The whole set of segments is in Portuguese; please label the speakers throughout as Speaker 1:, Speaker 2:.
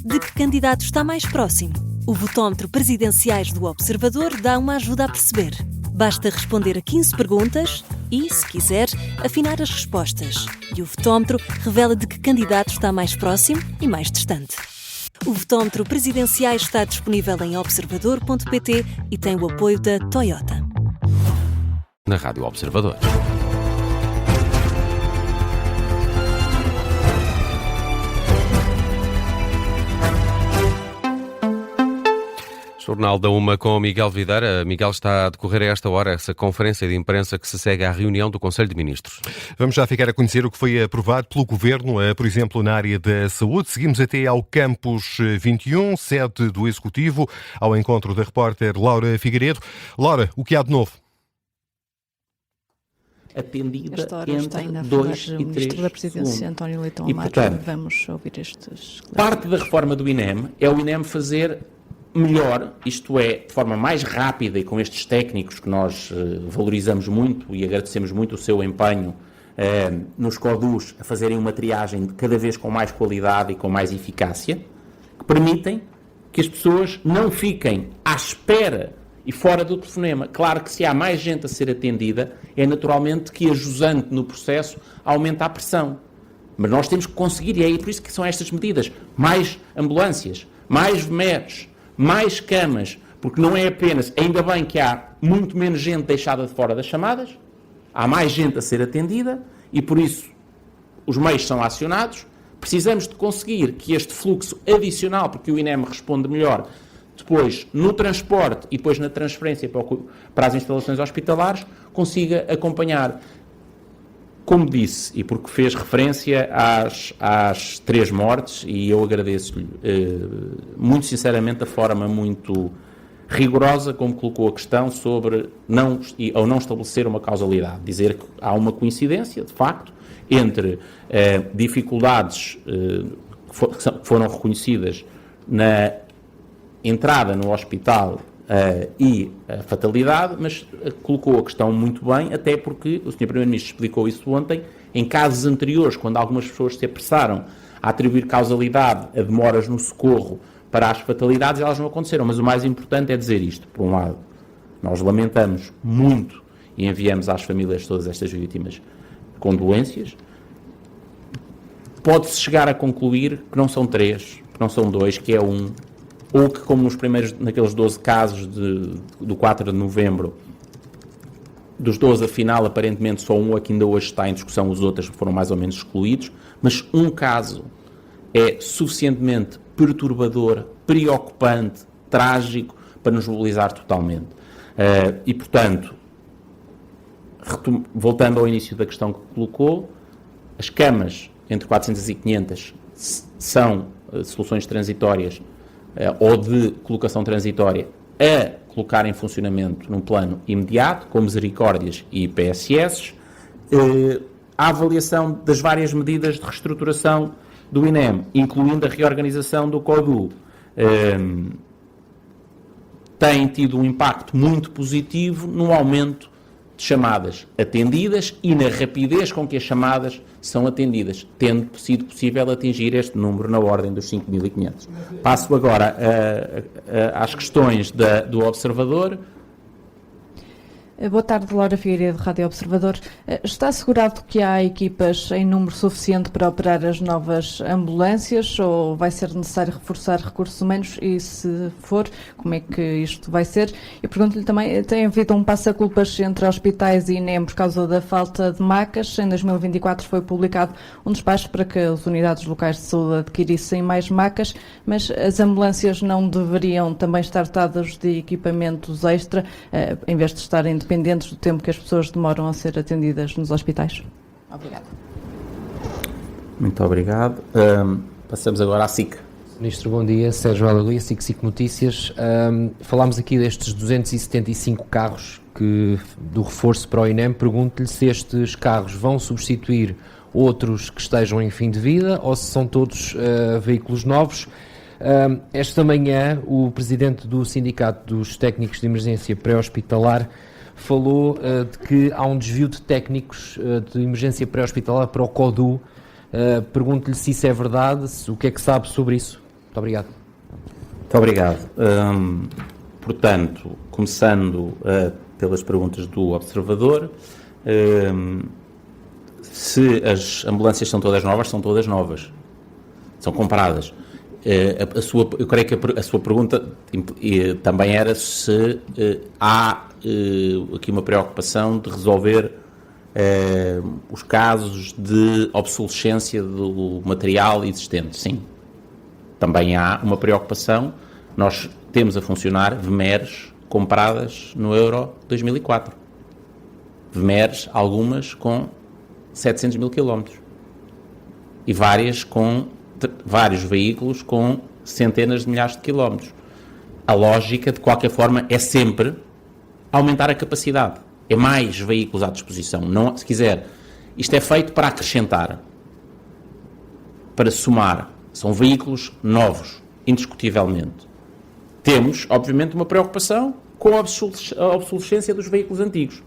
Speaker 1: de que candidato está mais próximo? O votómetro Presidenciais do Observador dá uma ajuda a perceber. Basta responder a 15 perguntas e, se quiser, afinar as respostas. E o votómetro revela de que candidato está mais próximo e mais distante. O votómetro Presidenciais está disponível em observador.pt e tem o apoio da Toyota.
Speaker 2: Na Rádio Observador. Jornal da Uma com Miguel Videira. Miguel, está a decorrer a esta hora essa conferência de imprensa que se segue à reunião do Conselho de Ministros.
Speaker 3: Vamos já ficar a conhecer o que foi aprovado pelo Governo, por exemplo, na área da saúde. Seguimos até ao Campus 21, sede do Executivo, ao encontro da repórter Laura Figueiredo. Laura, o que há de novo?
Speaker 4: Atendida entre 2 e 3
Speaker 5: Ministro da Presidência, António Leitão
Speaker 4: Amaro. Portanto,
Speaker 5: vamos ouvir estes...
Speaker 4: Parte da reforma do INEM é o INEM fazer melhor, isto é, de forma mais rápida e com estes técnicos que nós valorizamos muito e agradecemos muito o seu empenho nos CODUs a fazerem uma triagem cada vez com mais qualidade e com mais eficácia, que permitem que as pessoas não fiquem à espera e fora do telefonema. Claro que se há mais gente a ser atendida, é naturalmente que a jusante no processo aumenta a pressão. Mas nós temos que conseguir, e é por isso que são estas medidas, mais ambulâncias, mais VMERs, mais camas, porque não é apenas, ainda bem que há muito menos gente deixada de fora das chamadas, há mais gente a ser atendida e por isso os meios são acionados. Precisamos de conseguir que este fluxo adicional, porque o INEM responde melhor, depois no transporte e depois na transferência para as instalações hospitalares, consiga acompanhar. Como disse, e porque fez referência às 3 mortes, e eu agradeço-lhe muito sinceramente a forma muito rigorosa como colocou a questão sobre não estabelecer uma causalidade. Dizer que há uma coincidência, de facto, entre dificuldades que foram reconhecidas na entrada no hospital e a fatalidade, mas colocou a questão muito bem, até porque o Sr. Primeiro-Ministro explicou isso ontem, em casos anteriores, quando algumas pessoas se apressaram a atribuir causalidade a demoras no socorro para as fatalidades, elas não aconteceram. Mas o mais importante é dizer isto. Por um lado, nós lamentamos muito e enviamos às famílias todas estas vítimas condolências. Pode-se chegar a concluir que não são 3, que não são 2, que é 1, ou que, como naqueles 12 casos do 4 de novembro, dos 12, afinal, aparentemente só um que ainda hoje está em discussão, os outros foram mais ou menos excluídos, mas um caso é suficientemente perturbador, preocupante, trágico, para nos mobilizar totalmente. E, portanto, voltando ao início da questão que colocou, as camas entre 400 e 500 são soluções transitórias ou de colocação transitória a colocar em funcionamento num plano imediato, com misericórdias e PSS. A avaliação das várias medidas de reestruturação do INEM, incluindo a reorganização do CODU, tem tido um impacto muito positivo no aumento de chamadas atendidas e na rapidez com que as chamadas são atendidas, tendo sido possível atingir este número na ordem dos 5.500. Passo agora às questões do Observador.
Speaker 5: Boa tarde, Laura Figueiredo, Rádio Observador. Está assegurado que há equipas em número suficiente para operar as novas ambulâncias ou vai ser necessário reforçar recursos humanos e, se for, como é que isto vai ser? Eu pergunto-lhe também, tem havido um passa-culpas entre hospitais e INEM por causa da falta de macas? Em 2024 foi publicado um despacho para que as unidades locais de saúde adquirissem mais macas, mas as ambulâncias não deveriam também estar dotadas de equipamentos extra, em vez de estarem dependentes do tempo que as pessoas demoram a ser atendidas nos hospitais? Obrigada.
Speaker 4: Muito obrigado. Passamos agora à SIC.
Speaker 6: Ministro, bom dia. Sérgio Aleluia, SIC Notícias. Falámos aqui destes 275 carros do reforço para o INEM. Pergunto-lhe se estes carros vão substituir outros que estejam em fim de vida ou se são todos veículos novos. Esta manhã, o presidente do Sindicato dos Técnicos de Emergência Pré-Hospitalar falou de que há um desvio de técnicos de emergência pré-hospitalar para o CODU. Pergunto-lhe se isso é verdade, o que é que sabe sobre isso? Muito obrigado.
Speaker 4: Muito obrigado. Portanto, começando pelas perguntas do observador, se as ambulâncias são todas novas, são compradas. Eu creio que a sua pergunta também era se há aqui uma preocupação de resolver os casos de obsolescência do material existente. Sim, também há uma preocupação. Nós temos a funcionar VMERs compradas no Euro 2004. VMERs, algumas com 700 mil quilómetros. E vários veículos com centenas de milhares de quilómetros. A lógica, de qualquer forma, é sempre aumentar a capacidade. É mais veículos à disposição. Não, se quiser, isto é feito para acrescentar, para somar. São veículos novos, indiscutivelmente. Temos, obviamente, uma preocupação com a obsolescência dos veículos antigos.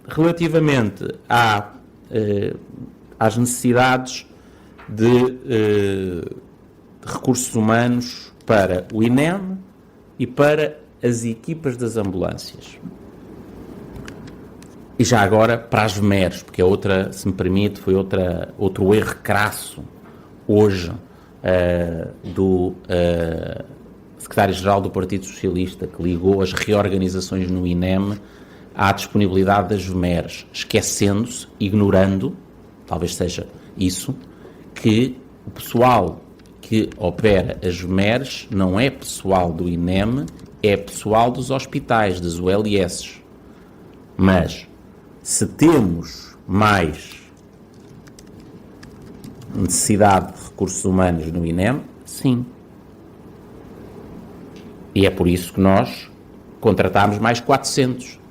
Speaker 4: Relativamente às necessidades de recursos humanos para o INEM e para as equipas das ambulâncias. E já agora para as VMERs, porque é outra, se me permite, foi outro erro crasso hoje do secretário-geral do Partido Socialista, que ligou as reorganizações no INEM à disponibilidade das VMERs, esquecendo-se, ignorando, talvez seja isso, que o pessoal que opera as VMERs não é pessoal do INEM, é pessoal dos hospitais, das ULS. Mas, se temos mais necessidade de recursos humanos no INEM, sim. E é por isso que nós contratámos mais 400.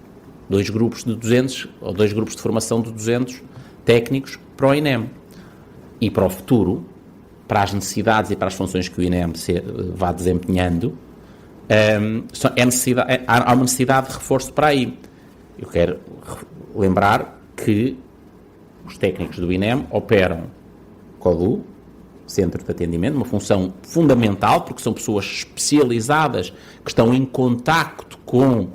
Speaker 4: 2 grupos de 200, ou 2 grupos de formação de 200 técnicos para o INEM. E para o futuro, para as necessidades e para as funções que o INEM vá desempenhando, há uma necessidade de reforço para aí. Eu quero lembrar que os técnicos do INEM operam CODU, Centro de Atendimento, uma função fundamental, porque são pessoas especializadas que estão em contacto com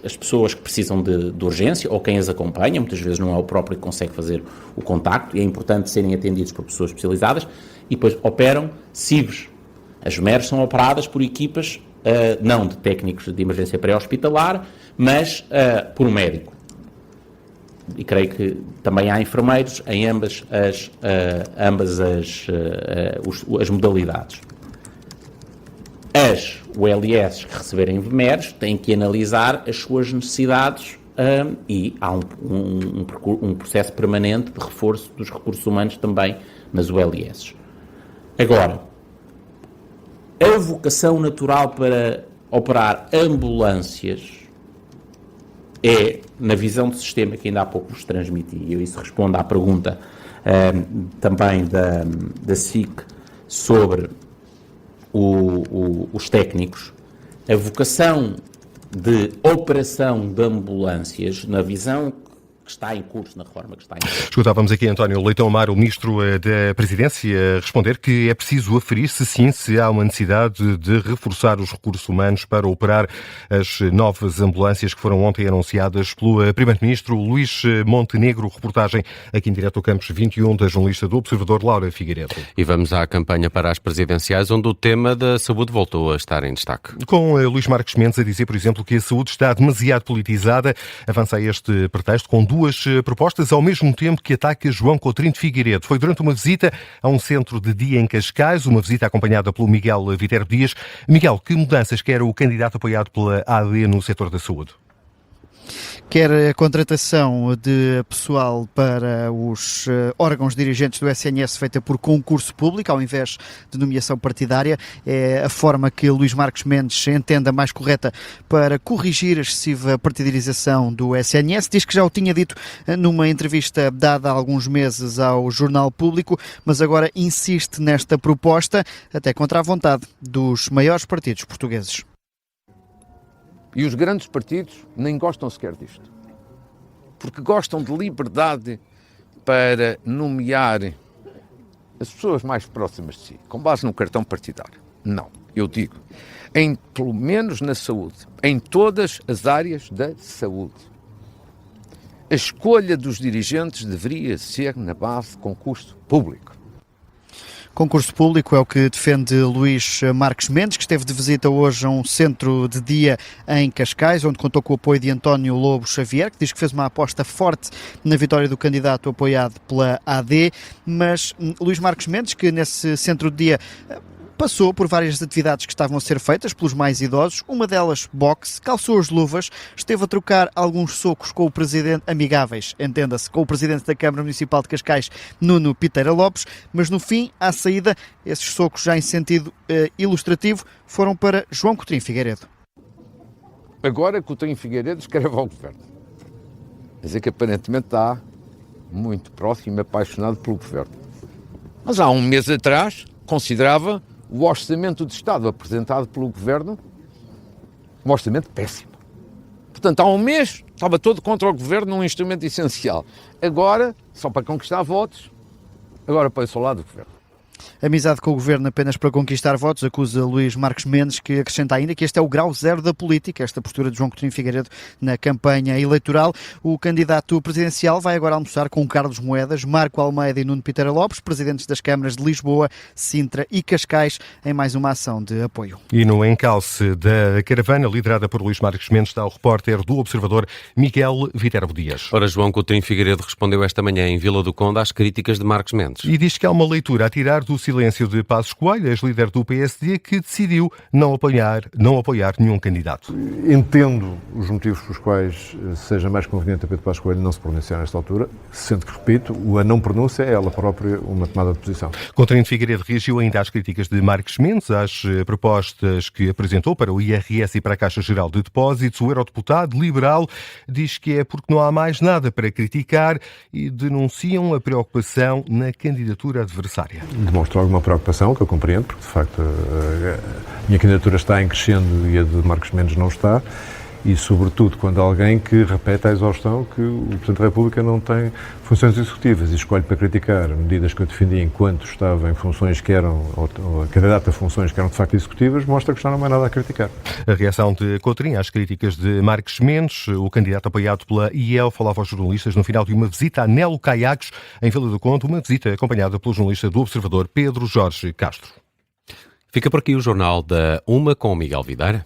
Speaker 4: as pessoas que precisam de urgência ou quem as acompanha. Muitas vezes não é o próprio que consegue fazer o contacto e é importante serem atendidos por pessoas especializadas. E depois operam CIVs. As VMERs são operadas por equipas, não de técnicos de emergência pré-hospitalar, mas por um médico. E creio que também há enfermeiros em ambas as modalidades. As ULS que receberem VMERs têm que analisar as suas necessidades e há um processo permanente de reforço dos recursos humanos também nas ULS. Agora, a vocação natural para operar ambulâncias é, na visão do sistema que ainda há pouco vos transmiti, e isso responde à pergunta também da SIC sobre os técnicos, a vocação de operação de ambulâncias, na visão que está em curso, na reforma que está em curso.
Speaker 3: Escutávamos aqui António Leitão Amaro, o Ministro da Presidência, responder que é preciso aferir-se, sim, se há uma necessidade de reforçar os recursos humanos para operar as novas ambulâncias que foram ontem anunciadas pelo Primeiro-Ministro Luís Montenegro. Reportagem aqui em direto ao Campus 21 da jornalista do Observador, Laura Figueiredo.
Speaker 2: E vamos à campanha para as presidenciais, onde o tema da saúde voltou a estar em destaque.
Speaker 3: Com Luís Marques Mendes a dizer, por exemplo, que a saúde está demasiado politizada, avança este pretexto com duas propostas ao mesmo tempo que ataca João Coutrinho de Figueiredo. Foi durante uma visita a um centro de dia em Cascais, uma visita acompanhada pelo Miguel Viterbo Dias. Miguel, que mudanças quer o candidato apoiado pela AD no setor da saúde?
Speaker 7: Quer a contratação de pessoal para os órgãos dirigentes do SNS feita por concurso público, ao invés de nomeação partidária. É a forma que Luís Marques Mendes entende a mais correta para corrigir a excessiva partidarização do SNS. Diz que já o tinha dito numa entrevista dada há alguns meses ao Jornal Público, mas agora insiste nesta proposta, até contra a vontade dos maiores partidos portugueses.
Speaker 8: E os grandes partidos nem gostam sequer disto, porque gostam de liberdade para nomear as pessoas mais próximas de si, com base no cartão partidário. Não, eu digo, pelo menos na saúde, em todas as áreas da saúde. A escolha dos dirigentes deveria ser na base de concurso público.
Speaker 7: Concurso público é o que defende Luís Marques Mendes, que esteve de visita hoje a um centro de dia em Cascais, onde contou com o apoio de António Lobo Xavier, que diz que fez uma aposta forte na vitória do candidato apoiado pela AD, mas Luís Marques Mendes, que nesse centro de dia passou por várias atividades que estavam a ser feitas pelos mais idosos, uma delas boxe, calçou as luvas, esteve a trocar alguns socos com o presidente, amigáveis, entenda-se, com o presidente da Câmara Municipal de Cascais, Nuno Piteira Lopes, mas no fim, à saída, esses socos já em sentido ilustrativo foram para João Coutinho Figueiredo.
Speaker 8: Agora Coutinho Figueiredo escreve ao Governo. Quer dizer que aparentemente está muito próximo e apaixonado pelo Governo. Mas há um mês atrás considerava o orçamento de Estado apresentado pelo Governo um orçamento péssimo. Portanto, há um mês estava todo contra o Governo num instrumento essencial. Agora, só para conquistar votos, agora põe-se ao lado do Governo.
Speaker 7: Amizade com o Governo apenas para conquistar votos, acusa Luís Marques Mendes, que acrescenta ainda que este é o grau zero da política, esta postura de João Coutinho Figueiredo na campanha eleitoral. O candidato presidencial vai agora almoçar com Carlos Moedas, Marco Almeida e Nuno Piteira Lopes, presidentes das câmaras de Lisboa, Sintra e Cascais, em mais uma ação de apoio.
Speaker 3: E no encalce da caravana, liderada por Luís Marques Mendes, está o repórter do Observador, Miguel Viterbo Dias.
Speaker 2: Ora, João Coutinho Figueiredo respondeu esta manhã em Vila do Conde às críticas de Marques Mendes.
Speaker 3: E diz que há uma leitura a tirar do silêncio de Passos Coelho, ex-líder do PSD, que decidiu não apoiar nenhum candidato.
Speaker 9: Entendo os motivos pelos quais seja mais conveniente a Pedro Passos Coelho não se pronunciar nesta altura, sendo que, repito, a não pronúncia é ela própria uma tomada de posição.
Speaker 3: Coutinho Figueiredo reagiu ainda às críticas de Marques Mendes, às propostas que apresentou para o IRS e para a Caixa Geral de Depósitos. O eurodeputado liberal diz que é porque não há mais nada para criticar e denunciam a preocupação na candidatura adversária.
Speaker 9: Demonstra alguma preocupação, que eu compreendo, porque de facto a minha candidatura está em crescendo e a de Marques Mendes não está, e sobretudo quando alguém que repete à exaustão que o Presidente da República não tem funções executivas e escolhe para criticar medidas que eu defendi enquanto estava em funções que eram, ou candidato a funções que eram de facto executivas, mostra que já não há nada a criticar.
Speaker 3: A reação de Coutinho às críticas de Marques Mendes, o candidato apoiado pela IEL, falava aos jornalistas no final de uma visita a Nelo Caiacos, em Vila do Conde, uma visita acompanhada pelo jornalista do Observador, Pedro Jorge Castro.
Speaker 2: Fica por aqui o Jornal da Uma com o Miguel Videira.